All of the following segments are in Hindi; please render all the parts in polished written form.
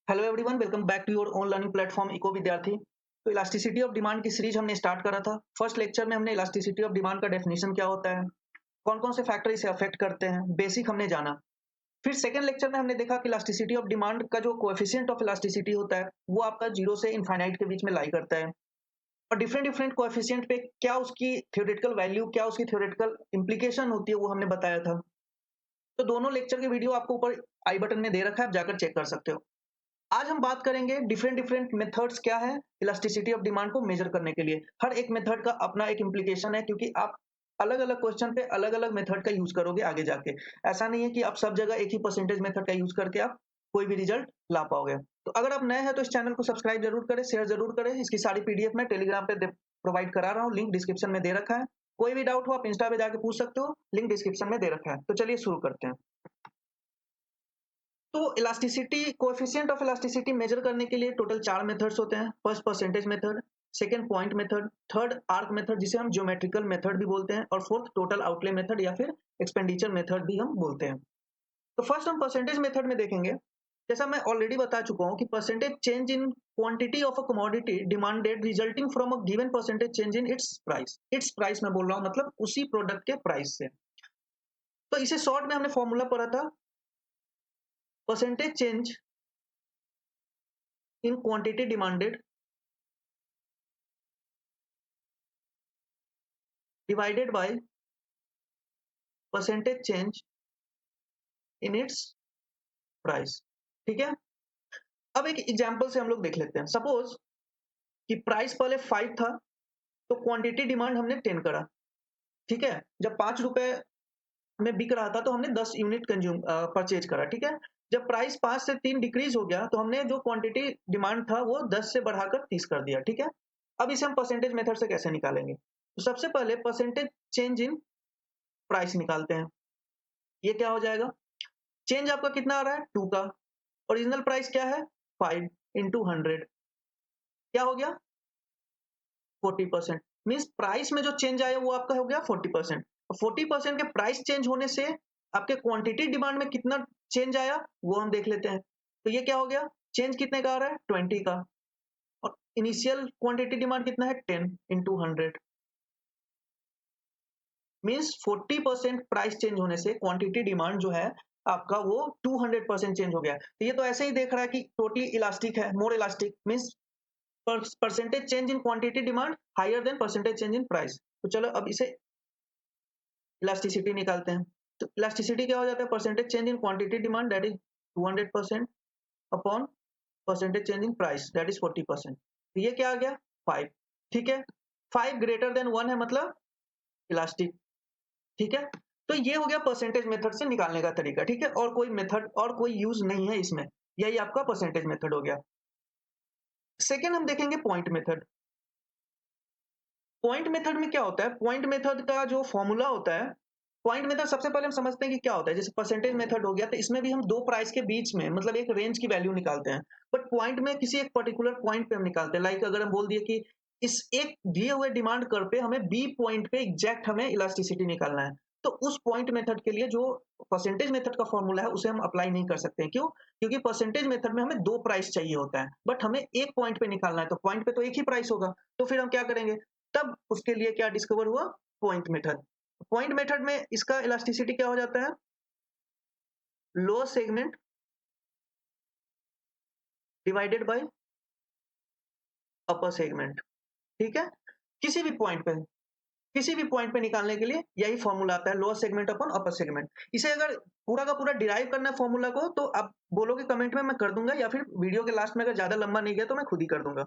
Hello everyone, welcome back to your own learning platform Eco Vidyarthi. तो इलास्टिसिटी ऑफ डिमांड की सीरीज हमने स्टार्ट करा था। फर्स्ट लेक्चर में हमने इलास्टिसिटी ऑफ डिमांड का डेफिनेशन क्या होता है, कौन कौन से फैक्टर इसे अफेक्ट करते हैं, बेसिक हमने जाना। फिर सेकंड लेक्चर में हमने देखा कि इलास्टिसिटी ऑफ डिमांड का जो कोएफिशिएंट ऑफ इलास्टिसिटी होता है वो आपका जीरो से इनफाइनाइट के बीच में लाई करता है। और डिफरेंट डिफरेंट कोएफिशिएंट पे क्या उसकी थ्योरेटिकल वैल्यू, क्या उसकी थ्योरेटिकल इम्प्लीकेशन होती है, वो हमने बताया था। तो दोनों लेक्चर के वीडियो आपको ऊपर आई बटन में दे रखा है, आप जाकर चेक कर सकते हो। आज हम बात करेंगे डिफरेंट डिफरेंट मेथड्स क्या है इलास्टिसिटी ऑफ डिमांड को मेजर करने के लिए। हर एक मेथड का अपना एक इम्प्लीकेशन है, क्योंकि आप अलग अलग क्वेश्चन पे अलग अलग मेथड का यूज करोगे आगे जाके। ऐसा नहीं है कि आप सब जगह एक ही परसेंटेज मेथड का यूज करके आप कोई भी रिजल्ट ला पाओगे। तो अगर आप नए हैं तो इस चैनल को सब्सक्राइब जरूर करें, शेयर जरूर करें। इसकी सारी पीडीएफ मैं टेलीग्राम पे प्रोवाइड करा रहा हूँ, लिंक डिस्क्रिप्शन में दे रखा है। कोई भी डाउट हो आप इंस्टा पे जाके पूछ सकते हो, लिंक डिस्क्रिप्शन में दे रखा है। तो चलिए शुरू करते हैं। तो elasticity coefficient of elasticity measure करने के लिए टोटल 4 मेथड्स होते हैं। First percentage method, second point method, third arc method जिसे हम ज्योमेट्रिकल मेथड भी बोलते हैं, और फोर्थ टोटल आउटले मेथड या फिर एक्सपेंडिचर मेथड भी हम बोलते हैं। तो फर्स्ट हम परसेंटेज मेथड में देखेंगे। जैसा मैं ऑलरेडी बता चुका हूं कि percentage change in quantity of a commodity demanded resulting from a given percentage change in its price. It's price मैं बोल रहा हूं, मतलब उसी प्रोडक्ट के प्राइस से। तो इसे शॉर्ट में हमने फॉर्मूला पढ़ा था, percentage change in quantity demanded divided by percentage change in its price. ठीक है। अब एक एग्जांपल से हम लोग देख लेते हैं। सपोज कि प्राइस पहले 5 था, तो क्वांटिटी डिमांड हमने 10 करा। ठीक है। जब 5 रुपए में बिक रहा था तो हमने 10 यूनिट कंज्यूम परचेज करा। ठीक है। जब प्राइस 5 से 3 डिक्रीज हो गया तो हमने जो क्वांटिटी डिमांड था वो 10 से बढ़ाकर 30 कर दिया। ठीक है। अब इसे हम परसेंटेज मेथड से कैसे निकालेंगे? तो सबसे पहले परसेंटेज चेंज इन प्राइस निकालते हैं। ये क्या हो जाएगा? चेंज आपका कितना आ रहा है? 2 का। ओरिजिनल प्राइस क्या है? 5 इंटू 100, क्या हो गया? 40%। मीन्स प्राइस में जो चेंज आया वो आपका हो गया 40%। 40% के प्राइस चेंज होने से आपके क्वांटिटी डिमांड में कितना चेंज आया वो हम देख लेते हैं। तो ये क्या हो गया? चेंज कितने का आ रहा है? 20 का। और इनिशियल क्वांटिटी डिमांड कितना है? 10 इंटू 100। मीन्स 40% प्राइस चेंज होने से क्वांटिटी डिमांड जो है आपका वो 200% चेंज हो गया। तो ये तो ऐसे ही देख रहा है कि टोटली इलास्टिक है, more elastic. Means percentage change in quantity demand higher than percentage change in price. तो चलो अब इसे इलास्टिसिटी निकालते हैं। तो इलास्टिसिटी क्या हो जाता है? Percentage change in quantity demand that is 200% upon percentage change in price that is 40%। तो ये क्या आ गया? 5। ठीक है। 5 ग्रेटर देन 1 है, मतलब इलास्टिक। ठीक है। तो ये हो गया परसेंटेज मेथड से निकालने का तरीका। ठीक है। और कोई मेथड और कोई यूज नहीं है इसमें, यही आपका परसेंटेज मेथड हो गया। सेकेंड हम देखेंगे पॉइंट मेथड। पॉइंट मेथड में क्या होता है? पॉइंट मेथड का जो फॉर्मूला होता है, पॉइंट मेथड सबसे पहले हम समझते हैं कि क्या होता है। जैसे परसेंटेज मेथड हो गया, तो इसमें भी हम दो प्राइस के बीच में मतलब एक रेंज की वैल्यू निकालते हैं। बट पॉइंट में किसी एक पर्टिकुलर पॉइंट पे हम निकालते हैं। लाइक अगर हम बोल दिए कि इस एक दिए हुए डिमांड कर पे हमें बी पॉइंट पे एग्जैक्ट हमें इलास्टिसिटी निकालना है, तो उस पॉइंट मेथड के लिए जो परसेंटेज मेथड का फॉर्मूला है उसे हम अप्लाई नहीं कर सकते हैं। क्यों? क्योंकि परसेंटेज मेथड में हमें दो प्राइस चाहिए होता है, बट हमें एक पॉइंट पे निकालना है, तो पॉइंट पे तो एक ही प्राइस होगा। तो फिर हम क्या करेंगे? तब उसके लिए क्या डिस्कवर हुआ? Point method. पॉइंट मेथड में इसका इलास्टिसिटी क्या हो जाता है? Lower segment divided by upper segment. ठीक है। किसी भी पॉइंट पे, किसी भी पॉइंट पे निकालने के लिए यही फॉर्मूला आता है, lower segment upon upper segment. इसे अगर पूरा का पूरा डिराइव करना है फॉर्मूला को, तो आप बोलोगे कमेंट में, मैं कर दूंगा, या फिर वीडियो के लास्ट में अगर ज्यादा लंबा नहीं गया तो मैं खुद ही कर दूंगा।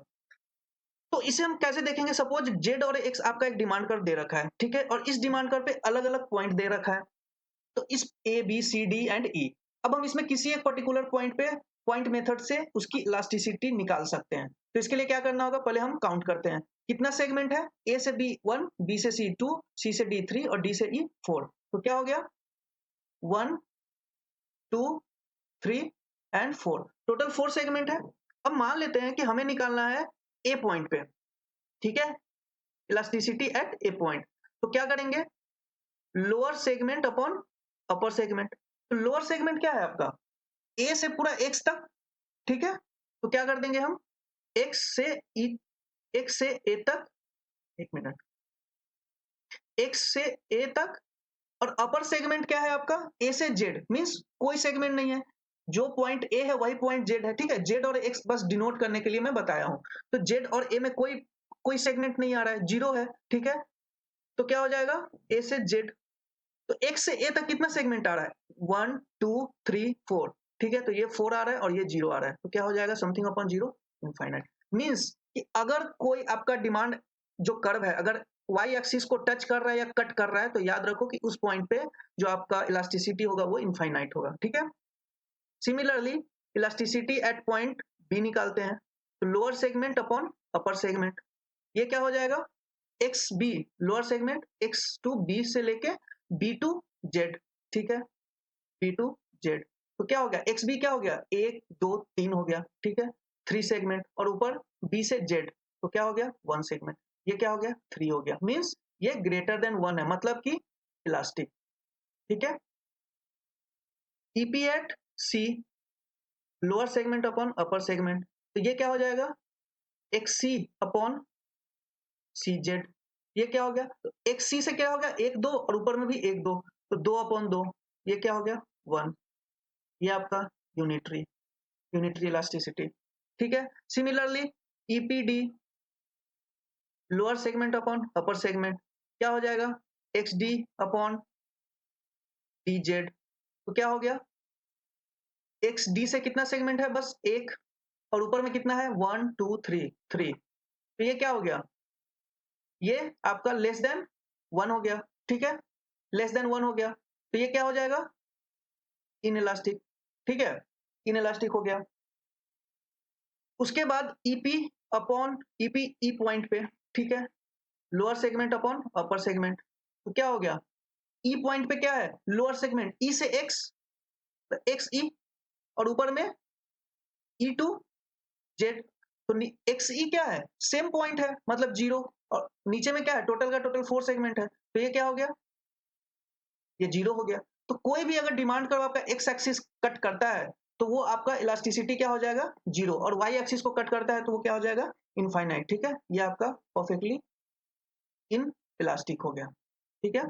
तो इसे हम कैसे देखेंगे? सपोज जेड और एक्स आपका एक डिमांड कर दे रखा है। ठीक है। और इस डिमांड कर पे अलग अलग पॉइंट दे रखा है। तो इस A B C D and E, अब हम इसमें किसी एक पर्टिकुलर पॉइंट पे पॉइंट मेथड से उसकी इलास्टिसिटी निकाल सकते हैं। तो इसके लिए क्या करना होगा? पहले हम काउंट करते हैं कितना सेगमेंट है। ए से बी 1, बी से सी 2, सी से डी 3 और डी से ई 4। तो क्या हो गया? 1, 2, 3 एंड 4। टोटल 4 सेगमेंट है। अब मान लेते हैं कि हमें निकालना है ए पॉइंट पे। ठीक है। इलास्टिसिटी एट ए पॉइंट। तो क्या करेंगे? Lower segment upon upper segment. तो लोअर सेगमेंट क्या है आपका? ए से पूरा एक्स तक। ठीक है। तो क्या कर देंगे हम, x से a तक, एक मिनट, x से a तक, और अपर सेगमेंट क्या है आपका, a से z, मींस कोई सेगमेंट नहीं है, जो पॉइंट a है वही पॉइंट z है, ठीक है। z और x बस डिनोट करने के लिए मैं बताया हूं। तो z और a में कोई सेगमेंट नहीं आ रहा है, जीरो है, ठीक है। तो क्या हो जाएगा, a से z, तो x से a तक कितना सेगमेंट आ रहा है, 1 2 3 4, ठीक है। तो ये 4 आ रहा है और ये 0 आ रहा है, तो क्या हो जाएगा, समथिंग अपॉन 0, इनफाइनाइट। मींस कि अगर कोई आपका डिमांड जो कर्व है, अगर y एक्सिस को टच कर रहा है या कट कर रहा है, तो याद रखो कि उस पॉइंट पे जो आपका इलास्टिसिटी होगा वो इनफाइनाइट होगा, ठीक है। Similarly elasticity at point B निकालते हैं, तो lower segment upon upper segment, ये क्या हो जाएगा, X B, lower segment X to B से लेके बी टू जेड, ठीक है, बी टू जेड। तो क्या हो गया, एक्स बी क्या हो गया, 1 2 3 हो गया, ठीक है, 3 सेगमेंट, और ऊपर बी से जेड, तो क्या हो गया, 1 सेगमेंट, ये क्या हो गया, 3 हो गया। मीन्स ये ग्रेटर देन 1 है, मतलब कि इलास्टिक, ठीक है। EP at C, lower segment upon upper segment, तो ये क्या हो जाएगा, X C upon C Z, ये क्या हो गया, तो एक सी से क्या हो गया, 1 2, और ऊपर में भी 1 2, तो 2/2, ये क्या हो गया, 1, ये आपका यूनिटरी इलास्टिसिटी, ठीक है। Similarly EPD, lower segment upon upper segment, क्या हो जाएगा, x D upon D Z, तो क्या हो गया, एक्स डी से कितना सेगमेंट है, बस एक, और ऊपर में कितना है, 1 2 3 3, तो ये क्या हो गया, ये आपका लेस देन 1 हो गया, ठीक है, लेस देन 1 हो गया, तो ये क्या हो जाएगा, इनइलास्टिक, ठीक है, इनइलास्टिक हो गया। उसके बाद ईपी अपॉन ईपी ई पॉइंट पे, ठीक है, lower segment upon upper segment, तो क्या हो गया, ई पॉइंट पे क्या है, लोअर सेगमेंट, ई से एक्स, एक्स ई, और ऊपर में ई टू जेड, तो एक्स ई क्या है, सेम पॉइंट है, मतलब 0, और नीचे में क्या है, टोटल का टोटल 4 सेगमेंट है, तो ये क्या हो गया, ये 0 हो गया। तो कोई भी अगर डिमांड कर्व आपका एक्स एक्सिस कट करता है, तो वो आपका इलास्टिसिटी क्या हो जाएगा, 0, और वाई एक्सिस को कट करता है तो वो क्या हो जाएगा, इनफाइनाइट, ठीक है। ये आपका परफेक्टली इन इलास्टिक हो गया, ठीक है।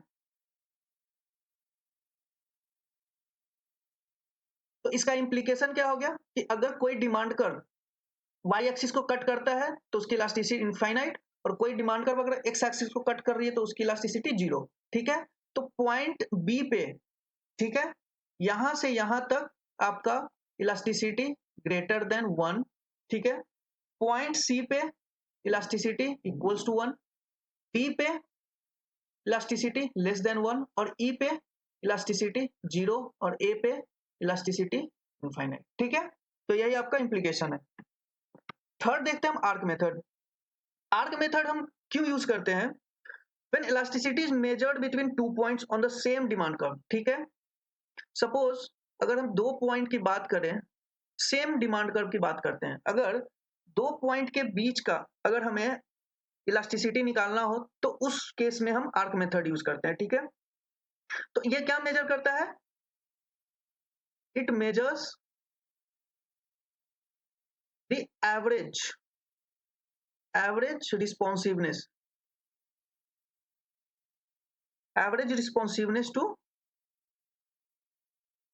तो इसका इम्प्लीकेशन क्या हो गया, कि अगर कोई डिमांड कर्व वाई एक्सिस को कट करता है तो उसकी इलास्टिसिटी इनफाइनाइट, और कोई डिमांड कर्व अगर एक्स एक्सिस को कट कर रही है तो उसकी इलास्टिसिटी 0, ठीक है। तो पॉइंट बी पे, ठीक है, यहां से यहां तक आपका इलास्टिसिटी ग्रेटर देन 1, ठीक है। पॉइंट सी पे इलास्टिसिटी इक्वल्स टू 1, डी पे इलास्टिसिटी लेस देन 1, और ई पे इलास्टिसिटी 0, और ए पे इलास्टिसिटी इनफाइनाइट, ठीक है। तो यही आपका इंप्लीकेशन है। थर्ड देखते हैं हम आर्क मेथड। आर्क मेथड हम क्यों यूज करते हैं, when elasticity is measured between 2 points on the same demand curve, ठीक है। सपोज अगर हम 2 पॉइंट की बात करें, सेम डिमांड कर्व की बात करते हैं, अगर 2 पॉइंट के बीच का अगर हमें इलास्टिसिटी निकालना हो, तो उस केस में हम आर्क मेथड यूज करते हैं, ठीक है। तो ये क्या मेजर करता है, it measures the average responsiveness, to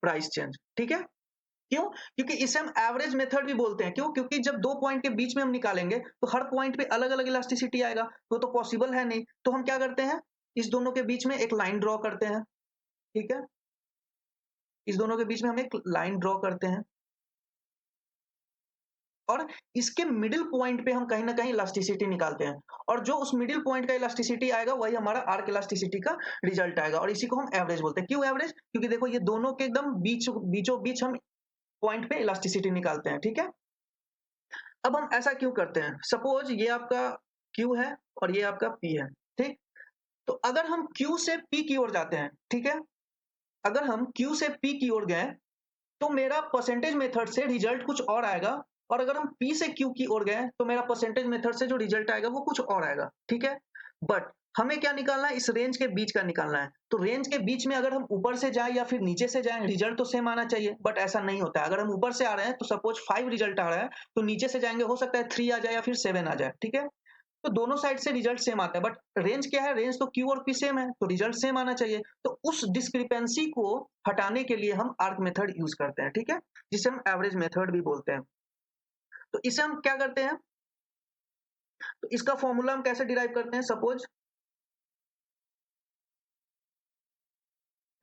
price change, ठीक है। क्यों, क्योंकि इसे हम एवरेज मेथड भी बोलते हैं, क्यों, क्योंकि जब 2 पॉइंट के बीच में हम निकालेंगे तो हर पॉइंट पे अलग अलग इलास्टिसिटी आएगा, तो पॉसिबल है नहीं। तो हम क्या करते हैं, इस दोनों के बीच में एक लाइन ड्रॉ करते हैं, ठीक है, इस दोनों के बीच में हम एक लाइन ड्रॉ करते हैं, और इसके मिडिल पॉइंट पे हम कहीं ना कहीं इलास्टिसिटी निकालते हैं, और जो उस मिडिल पॉइंट का इलास्टिसिटी आएगा वही हमारा आर्क इलास्टिसिटी का रिजल्ट आएगा, और इसी को हम एवरेज बोलते हैं। क्यों एवरेज, क्योंकि देखो ये दोनों के एकदम बीचों बीच हम पॉइंट पे इलास्टिसिटी निकालते हैं, ठीक है। अब हम ऐसा क्यों करते हैं, सपोज ये आपका Q है और ये आपका P है, ठीक। तो अगर हम Q से P की ओर जाते हैं, ठीक है, अगर हम Q से P की ओर गए तो मेरा परसेंटेज मेथड से रिजल्ट कुछ और आएगा, और अगर हम P से Q की ओर गए तो मेरा परसेंटेज मेथड से जो रिजल्ट आएगा वो कुछ और आएगा, ठीक है। बट हमें क्या निकालना है, इस रेंज के बीच का निकालना है। तो रेंज के बीच में अगर हम ऊपर से जाएं या फिर नीचे से जाएं, रिजल्ट तो सेम आना चाहिए, बट ऐसा नहीं होता है। अगर हम ऊपर से आ रहे हैं तो सपोज 5 रिजल्ट आ रहा है, तो नीचे से जाएंगे हो सकता है 3 आ जाए या फिर 7 आ जाए, ठीक है। तो दोनों साइड से रिजल्ट सेम आता है, बट रेंज क्या है, रेंज तो क्यू और पी सेम है, तो रिजल्ट सेम आना चाहिए। तो उस डिस्क्रिपेंसी को हटाने के लिए हम आर्क मेथड यूज करते हैं, ठीक है, जिसे हम एवरेज मेथड भी बोलते हैं। तो इसे हम क्या करते हैं, तो इसका फॉर्मूला हम कैसे डिराइव करते हैं, suppose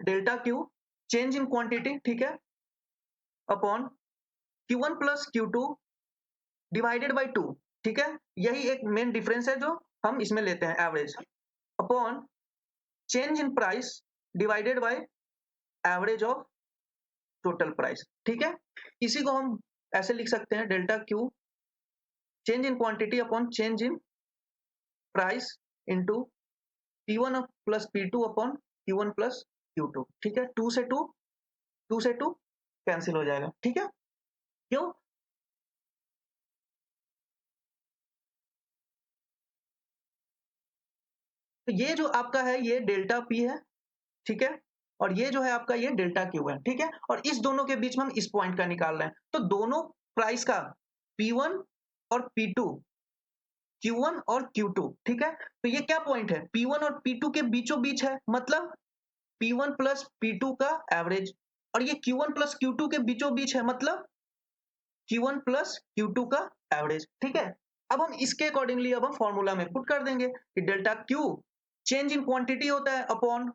delta Q change in quantity, ठीक है, upon Q1 plus Q2 divided by 2, ठीक है। यही एक मेन डिफरेंस है जो हम इसमें लेते हैं, average upon change in price divided by average of total price, ठीक है। इसी को हम ऐसे लिख सकते हैं, delta Q change in quantity upon change in price into P1 plus P2 upon Q1 plus Q2, ठीक है। 2 से 2 कैंसिल हो जाएगा, ठीक है। क्यों, तो ये जो आपका है ये डेल्टा P है, ठीक है, और ये जो है आपका ये डेल्टा क्यू है, ठीक है। और इस दोनों के बीच में हम इस पॉइंट का निकाल रहे हैं, तो दोनों प्राइस का P1 और P2, Q1 और Q2, ठीक है। तो ये क्या पॉइंट है, P1 और P2 के बीचों बीच है, मतलब P1 प्लस P2 का एवरेज, और ये Q1 प्लस Q2 के बीचों बीच है, मतलब Q1 प्लस Q2 का एवरेज, ठीक है। अब हम इसके अकॉर्डिंगली अब हम फॉर्मूला में पुट कर देंगे कि delta Q change in quantity होता है अपॉन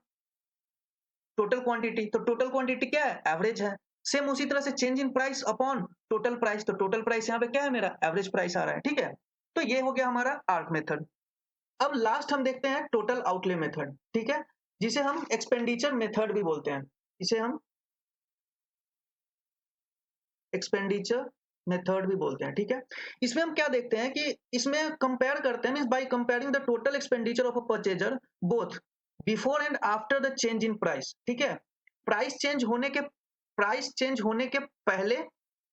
टोटल क्वांटिटी, तो टोटल क्वांटिटी क्या है, एवरेज है। सेम उसी तरह से change in price upon total price, तो टोटल प्राइस यहाँ पे क्या है, मेरा एवरेज प्राइस आ रहा है, ठीक है। तो ये हो गया हमारा आर्क मेथड। अब लास्ट हम देखते हैं टोटल आउटले मेथड, ठीक है, जिसे हम एक्सपेंडिचर मेथड भी बोलते हैं। इसे हम एक्सपेंडिचर मेथड भी बोलते हैं, ठीक है। इसमें हम क्या देखते हैं कि इसमें कंपेयर करते हैं, means by comparing the total expenditure of a purchaser both before and after the change in price, ठीक है। प्राइस चेंज होने के पहले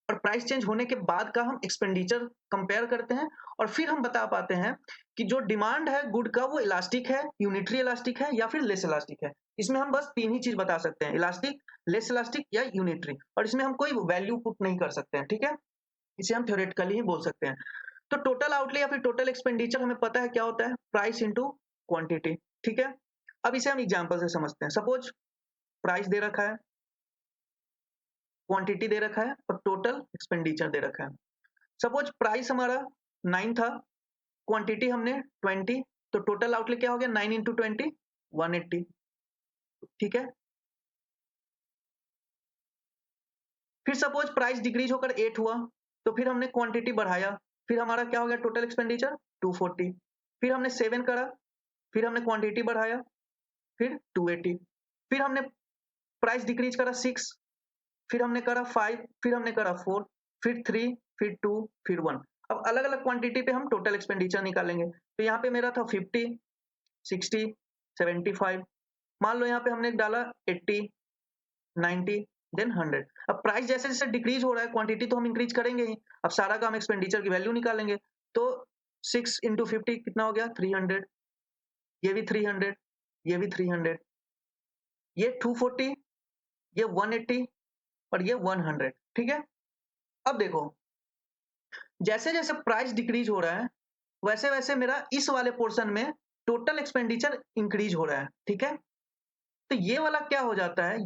और प्राइस चेंज होने के बाद का हम एक्सपेंडिचर कंपेयर करते हैं, और फिर हम बता पाते हैं कि जो डिमांड है गुड का वो इलास्टिक है, यूनिटरी इलास्टिक है या फिर लेस इलास्टिक है। इसमें हम बस 3 ही चीज बता सकते हैं, इलास्टिक, लेस इलास्टिक या यूनिटरी, और इसमें हम कोई वैल्यू पुट नहीं कर सकते हैं, ठीक है। इसे हम थ्योरेटिकली ही बोल सकते हैं। तो टोटल आउटले या फिर टोटल एक्सपेंडिचर हमें पता है क्या होता है, प्राइस इंटू क्वांटिटी, ठीक है। अब इसे हम एग्जांपल से समझते हैं। सपोज प्राइस दे रखा है, क्वांटिटी दे रखा है और टोटल एक्सपेंडिचर दे रखा है। सपोज प्राइस हमारा 9 था, क्वांटिटी हमने 20, तो टोटल आउटले क्या हो गया, 9 इंटू 20 180, ठीक है। फिर सपोज प्राइस डिक्रीज होकर 8 हुआ, तो फिर हमने क्वांटिटी बढ़ाया, फिर हमारा क्या हो गया, टोटल एक्सपेंडिचर 240। फिर हमने 7 करा, फिर हमने क्वांटिटी बढ़ाया, फिर 280। फिर हमने प्राइस डिक्रीज करा 6, फिर हमने करा 5, फिर हमने करा 4, फिर 3, फिर 2, फिर 1। अब अलग अलग क्वांटिटी पे हम टोटल एक्सपेंडिचर निकालेंगे। तो यहाँ पे मेरा था 50, 60, 75, मान लो यहाँ पे हमने डाला 80, 90, देन 100। अब प्राइस जैसे जैसे डिक्रीज हो रहा है, क्वांटिटी तो हम इंक्रीज करेंगे ही। अब सारा काम एक्सपेंडिचर की वैल्यू निकालेंगे, तो 6 इंटू 50 कितना हो गया, 300, ये भी 300, ये भी 300, ये 240, ये 180 और ये 100, ठीक है। अब देखो, जैसे जैसे प्राइस डिक्रीज हो रहा है वैसे वैसे मेरा इस वाले पोर्शन में टोटल एक्सपेंडिचर इंक्रीज हो रहा है, ठीक है। तो ये वाला क्या हो जाता है,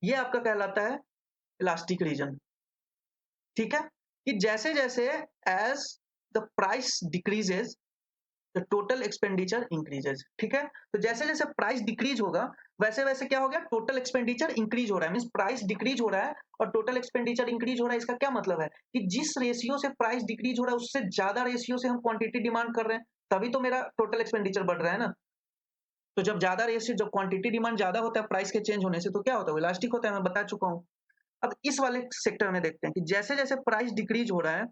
ये आपका कहलाता है इलास्टिक रीजन, ठीक है। कि जैसे जैसे as the price decreases the total expenditure increases, ठीक है। तो जैसे जैसे प्राइस डिक्रीज होगा वैसे वैसे क्या हो गया, टोटल एक्सपेंडिचर इंक्रीज हो रहा है, मींस प्राइस डिक्रीज हो रहा है और टोटल एक्सपेंडिचर इंक्रीज हो रहा है। इसका क्या मतलब है कि जिस रेशियो से प्राइस डिक्रीज हो रहा है उससे ज्यादा रेशियो से हम क्वांटिटी डिमांड कर रहे हैं, तभी तो मेरा टोटल एक्सपेंडिचर बढ़ रहा है ना। तो जब ज्यादा रेशियो, जब क्वांटिटी डिमांड ज्यादा होता है प्राइस के चेंज होने से, तो क्या होता है, इलास्टिक होता है, मैं बता चुका हूँ। अब इस वाले सेक्टर में देखते हैं कि जैसे जैसे प्राइस डिक्रीज हो रहा है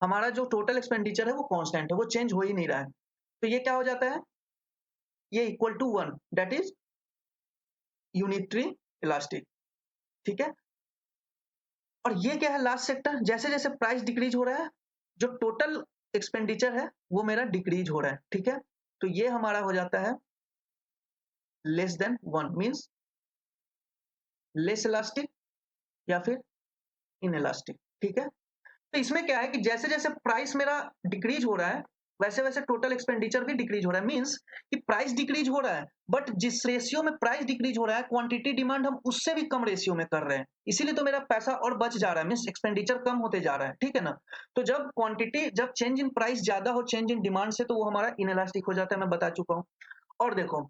हमारा जो टोटल एक्सपेंडिचर है वो कांस्टेंट है, वो चेंज हो ही नहीं रहा है। तो ये क्या हो जाता है, ये equal to 1, that is unitary elastic, ठीक है। और ये क्या है, लास्ट सेक्टर, जैसे जैसे प्राइस डिक्रीज हो रहा है जो टोटल एक्सपेंडिचर है वो मेरा डिक्रीज हो रहा है, ठीक है। तो ये हमारा हो जाता है less than 1 means less elastic या फिर इनइलास्टिक, ठीक है। तो इसमें क्या है कि जैसे-जैसे प्राइस मेरा डिक्रीज हो रहा है, वैसे-वैसे टोटल एक्सपेंडिचर भी डिक्रीज हो रहा है। मींस कि प्राइस डिक्रीज हो रहा है, बट जिस रेशियो में प्राइस डिक्रीज हो रहा है, क्वांटिटी डिमांड हम उससे भी कम रेशियो में कर रहे हैं। इसीलिए तो मेरा पैसा और बच जा रहा है, मींस एक्सपेंडिचर कम होते जा रहा है, ठीक है ना? तो जब चेंज इन प्राइस ज़्यादा हो चेंज इन डिमांड से, तो वो हमारा इनइलास्टिक हो जाता है, मैं बता चुका हूँ। और देखो,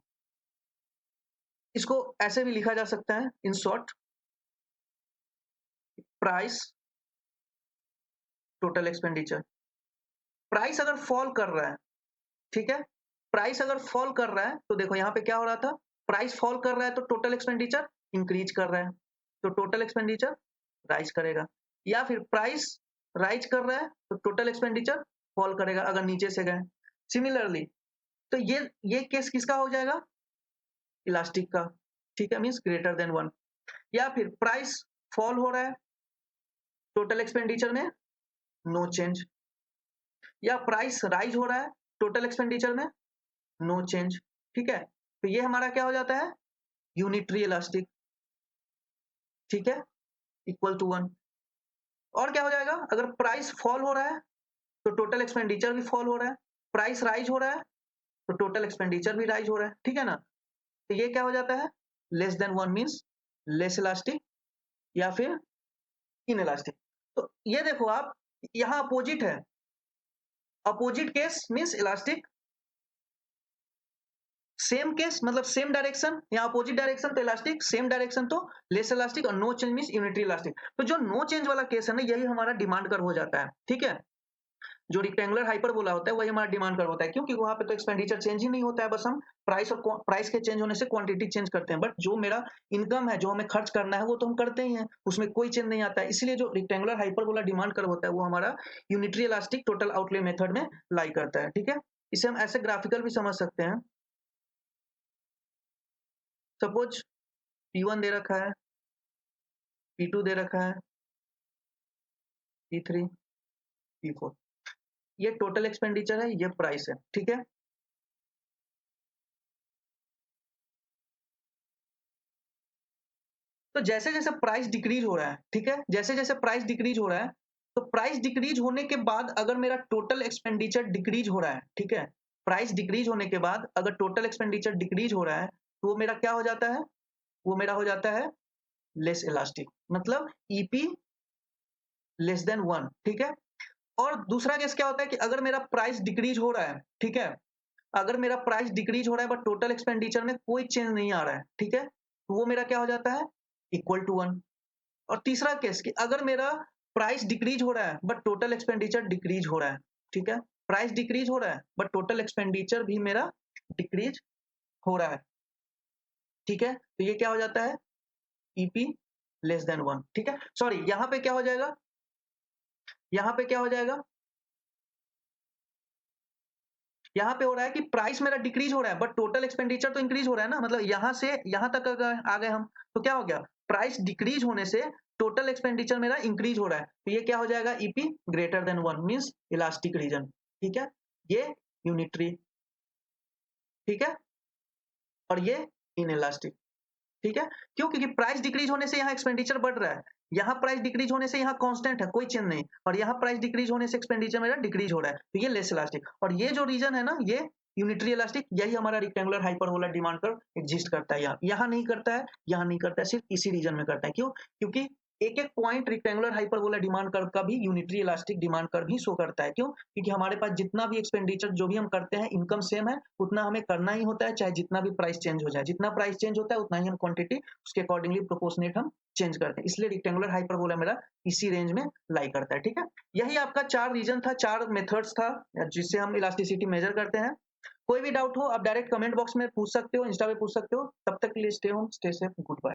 इसको ऐसे भी लिखा जा सकता है in short, price total expenditure. Price अगर फॉल कर रहा है, ठीक है? प्राइस अगर फॉल कर रहा है, तो देखो यहाँ पे क्या हो रहा था, प्राइस फॉल कर रहा है तो टोटल एक्सपेंडिचर इंक्रीज कर रहा है, तो टोटल एक्सपेंडिचर राइज करेगा। या फिर प्राइस राइज कर रहा है तो टोटल एक्सपेंडिचर फॉल करेगा अगर नीचे से गए। सिमिलरली, तो ये केस किसका हो जाएगा? इलास्टिक का, ठीक है, मीन्स ग्रेटर देन 1। या फिर प्राइस फॉल हो रहा है, टोटल एक्सपेंडिचर में नो चेंज। या प्राइस राइज हो रहा है, टोटल एक्सपेंडिचर में नो चेंज, ठीक है। तो ये हमारा क्या हो जाता है? यूनिटरी इलास्टिक, ठीक है, इक्वल टू 1। और क्या हो जाएगा? अगर प्राइस फॉल हो रहा है तो टोटल एक्सपेंडिचर भी फॉल हो रहा है, प्राइस राइज हो रहा है तो टोटल एक्सपेंडिचर भी राइज हो रहा है, ठीक है ना? तो ये क्या हो जाता है? Less than 1 means less elastic या फिर इनइलास्टिक। तो ये देखो आप, यहाँ अपोजिट है, opposite case means elastic, same case मतलब सेम डायरेक्शन, या अपोजिट डायरेक्शन तो इलास्टिक, सेम डायरेक्शन तो लेस इलास्टिक, और no change means unitary elastic. तो जो नो चेंज वाला केस है ना, यही हमारा डिमांड कर्व हो जाता है, ठीक है। जो रेक्टेंगुलर हाइपरबोला होता है वही हमारा डिमांड कर्व होता है, क्योंकि वहां पे तो एक्सपेंडिचर चेंज ही नहीं होता है, बस हम प्राइस के चेंज होने से क्वांटिटी चेंज करते हैं। बट जो मेरा इनकम है, जो हमें खर्च करना है, वो तो हम करते ही हैं, उसमें कोई चेंज नहीं आता है। इसलिए जो रेक्टेंगुलर हाइपरबोला डिमांड कर्व होता है वो हमारा unitary elastic total outlay method में लाई करता है, ठीक है। इसे हम ऐसे ग्राफिकल भी समझ सकते हैं। सपोज P1 दे रखा है, P2 दे रखा है, P3, P4, ये टोटल एक्सपेंडिचर है, ये प्राइस है, ठीक है। तो जैसे जैसे प्राइस डिक्रीज हो रहा है, ठीक है, जैसे जैसे प्राइस डिक्रीज हो रहा है, तो प्राइस डिक्रीज होने के बाद अगर मेरा टोटल एक्सपेंडिचर डिक्रीज हो रहा है, ठीक है, प्राइस डिक्रीज होने के बाद अगर टोटल एक्सपेंडिचर डिक्रीज हो रहा है, तो वो मेरा क्या हो जाता है? वो मेरा हो जाता है लेस इलास्टिक, मतलब ईपी लेस देन 1, ठीक है। और दूसरा केस क्या होता है कि अगर मेरा प्राइस डिक्रीज हो रहा है, ठीक है, अगर मेरा प्राइस डिक्रीज हो रहा है बट टोटल एक्सपेंडिचर में कोई चेंज नहीं आ रहा है, ठीक है, तो वो मेरा क्या हो जाता है? Equal to 1। और तीसरा केस कि अगर मेरा प्राइस डिक्रीज हो रहा है बट टोटल एक्सपेंडिचर डिक्रीज हो रहा है, ठीक है, प्राइस डिक्रीज हो रहा है बट टोटल एक्सपेंडिचर भी मेरा डिक्रीज हो रहा है, ठीक है, तो ये क्या हो जाता है? ईपी लेस देन 1, ठीक है। सॉरी, यहाँ पे क्या हो जाएगा? यहाँ पे क्या हो जाएगा? यहाँ पे हो रहा है कि प्राइस मेरा डिक्रीज हो रहा है बट टोटल एक्सपेंडिचर तो इंक्रीज हो रहा है ना, मतलब यहाँ से यहाँ तक अगर आ गए हम, तो क्या हो गया? प्राइस डिक्रीज होने से टोटल एक्सपेंडिचर मेरा इंक्रीज हो रहा है, तो ये क्या हो जाएगा? EP greater than 1 means elastic region, ठीक है, ये यूनिटरी, ठीक है, और ये इनइलास्टिक, ठीक है। क्यों? क्योंकि प्राइस डिक्रीज होने से यहाँ एक्सपेंडिचर बढ़ रहा है, यहाँ प्राइस डिक्रीज होने से यहाँ कांस्टेंट है, कोई चेंज नहीं, और यहाँ प्राइस डिक्रीज होने से एक्सपेंडिचर मेरा डिक्रीज हो रहा है, तो ये लेस इलास्टिक। और ये जो रीजन है ना, ये यूनिटरी इलास्टिक, यही हमारा rectangular hyperbola demand curve exist करता है। यहाँ नहीं करता है, यहाँ नहीं करता है, सिर्फ इसी रीजन में करता है। क्यों? क्योंकि एक एक point rectangular hyperbola demand curve का भी यूनिटरी इलास्टिक डिमांड कर्व ही शो करता है। क्यों? क्योंकि हमारे पास जितना भी एक्सपेंडिचर जो भी हम करते हैं, इनकम सेम है, उतना हमें करना ही होता है, चाहे जितना भी प्राइस चेंज हो जाए। जितना प्राइस चेंज होता है उतना ही हम क्वांटिटी उसके अकॉर्डिंगली प्रोपोर्शनेट हम चेंज करते हैं। इसलिए रेक्टेंगुलर हाइपरबोला मेरा इसी रेंज में लाई करता है, ठीक है। यही आपका 4 रीजन था, 4 मेथड्स था जिससे हम इलास्टिसिटी मेजर करते हैं। कोई भी डाउट हो आप डायरेक्ट कमेंट बॉक्स में पूछ सकते हो, इंस्टा पे पूछ सकते हो। तब तक के लिए stay home, stay safe, good bye.